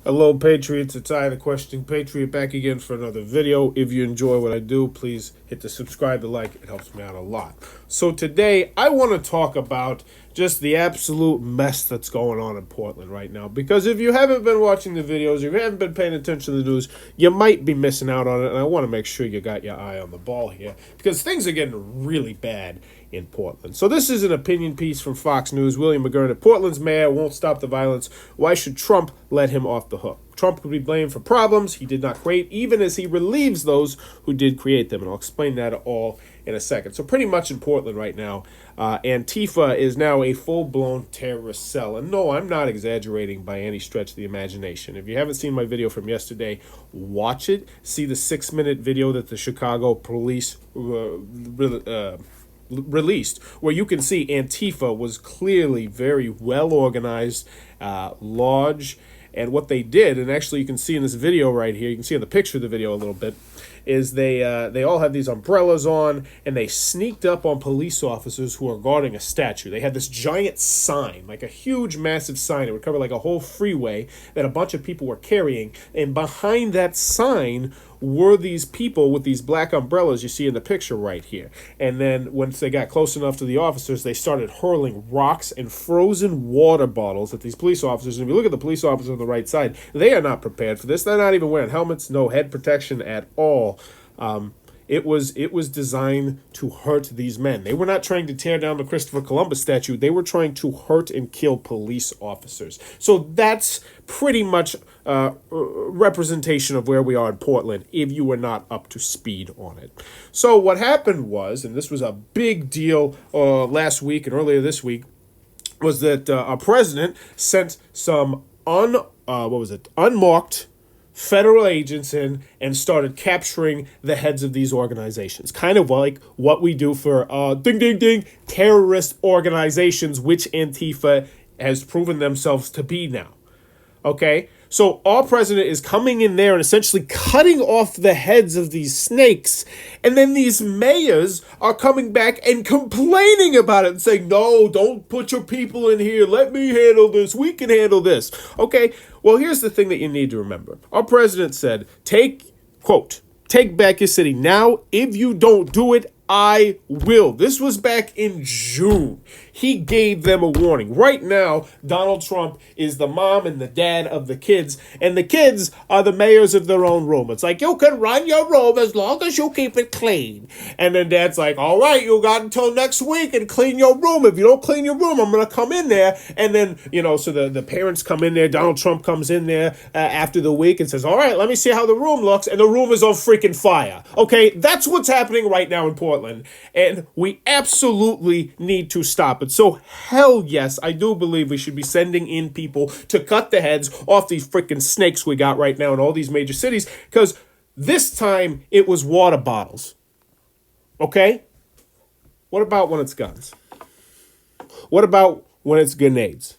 Hello, Patriots. It's I, the Questioning Patriot, back again for another video. If you enjoy what I do, please hit the subscribe, the like. It helps me out a lot. So today, I want to talk about just the absolute mess that's going on in Portland right now. Because if you haven't been watching the videos, if you haven't been paying attention to the news, you might be missing out on it. And I want to make sure you got your eye on the ball here. Because things are getting really bad in Portland. So this is an opinion piece from Fox News. William McGurn, Portland's mayor won't stop the violence. Why should Trump let him off the hook? Trump could be blamed for problems he did not create, even as he relieves those who did create them. And I'll explain that all in a second. So pretty much in Portland right now, Antifa is now a full-blown terrorist cell. And no, I'm not exaggerating by any stretch of the imagination. If you haven't seen my video from yesterday, watch it. See the 6-minute video that the Chicago police released, where you can see Antifa was clearly very well organized, large, and what they did, and actually you can see in this video right here, you can see in the picture of the video a little bit, is they all had these umbrellas on, and they sneaked up on police officers who are guarding a statue. They had this giant sign, like a huge, massive sign. It would cover like a whole freeway that a bunch of people were carrying, and behind that sign were these people with these black umbrellas you see in the picture right here. And then once they got close enough to the officers, they started hurling rocks and frozen water bottles at these police officers. And if you look at the police officers on the right side, they are not prepared for this. They're not even wearing helmets, no head protection at all. It was designed to hurt these men. They were not trying to tear down the Christopher Columbus statue. They were trying to hurt and kill police officers. So that's pretty much representation of where we are in Portland, if you were not up to speed on it. So what happened was, and this was a big deal last week and earlier this week, was that our president sent some unmarked federal agents in and started capturing the heads of these organizations. Kind of like what we do for terrorist organizations, which Antifa has proven themselves to be now. Okay? So our president is coming in there and essentially cutting off the heads of these snakes. And then these mayors are coming back and complaining about it and saying, no, don't put your people in here. Let me handle this. We can handle this. Okay, well, here's the thing that you need to remember. Our president said, take back your city. Now, if you don't do it, I will. This was back in June. He gave them a warning. Right now, Donald Trump is the mom and the dad of the kids, and the kids are the mayors of their own room. It's like, you can run your room as long as you keep it clean. And then dad's like, all right, you got until next week and clean your room. If you don't clean your room, I'm going to come in there. And then, so the parents come in there. Donald Trump comes in there after the week and says, all right, let me see how the room looks. And the room is on freaking fire. Okay, that's what's happening right now in Portland. And we absolutely need to stop it. So hell yes, I do believe we should be sending in people to cut the heads off these freaking snakes we got right now in all these major cities, because this time it was water bottles. Okay? What about when it's guns? What about when it's grenades?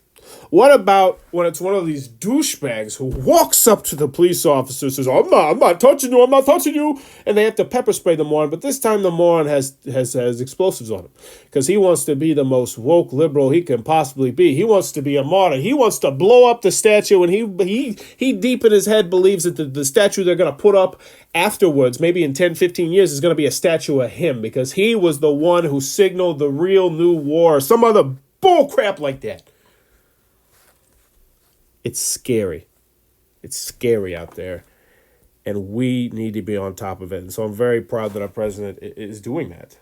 What about when it's one of these douchebags who walks up to the police officer and says, I'm not touching you, and they have to pepper spray the moron, but this time the moron has explosives on him, because he wants to be the most woke liberal he can possibly be. He wants to be a martyr. He wants to blow up the statue, and he deep in his head believes that the statue they're going to put up afterwards, maybe in 10, 15 years, is going to be a statue of him, because he was the one who signaled the real new war, or some other bull crap like that. It's scary. It's scary out there, and we need to be on top of it. And so I'm very proud that our president is doing that.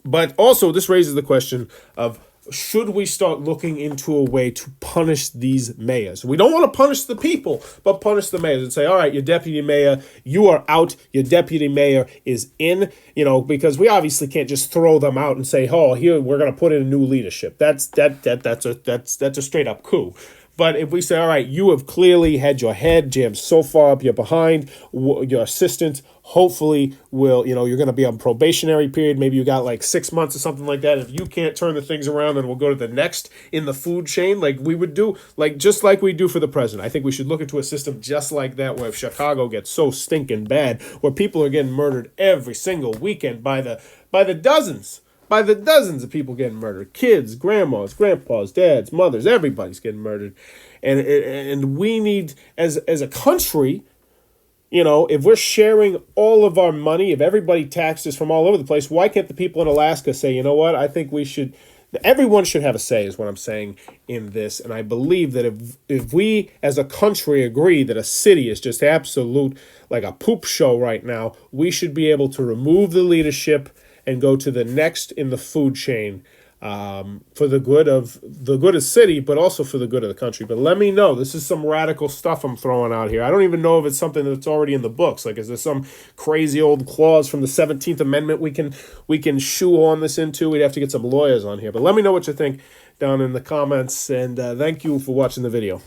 But also, this raises the question of, should we start looking into a way to punish these mayors? We don't want to punish the people, but punish the mayors and say, all right, your deputy mayor, you are out. Your deputy mayor is in, because we obviously can't just throw them out and say, oh, here, we're going to put in new leadership. That's a straight up coup. But if we say, all right, you have clearly had your head jammed so far up your behind, your assistant hopefully will, you're going to be on probationary period. Maybe you got like 6 months or something like that. If you can't turn the things around, then we'll go to the next in the food chain, like we would do, just like we do for the president. I think we should look into a system just like that, where if Chicago gets so stinking bad, where people are getting murdered every single weekend by the dozens. By the dozens of people getting murdered. Kids, grandmas, grandpas, dads, mothers, everybody's getting murdered. And we need, as a country, if we're sharing all of our money, if everybody taxes from all over the place, why can't the people in Alaska say, you know what, I think we should, everyone should have a say, is what I'm saying in this. And I believe that if we as a country agree that a city is just absolute, like a poop show right now, we should be able to remove the leadership and go to the next in the food chain, for the good of the city, but also for the good of the country. But let me know. This is some radical stuff I'm throwing out here. I don't even know if it's something that's already in the books. Like, is there some crazy old clause from the 17th Amendment we can shoehorn this into? We'd have to get some lawyers on here. But let me know what you think down in the comments, and thank you for watching the video.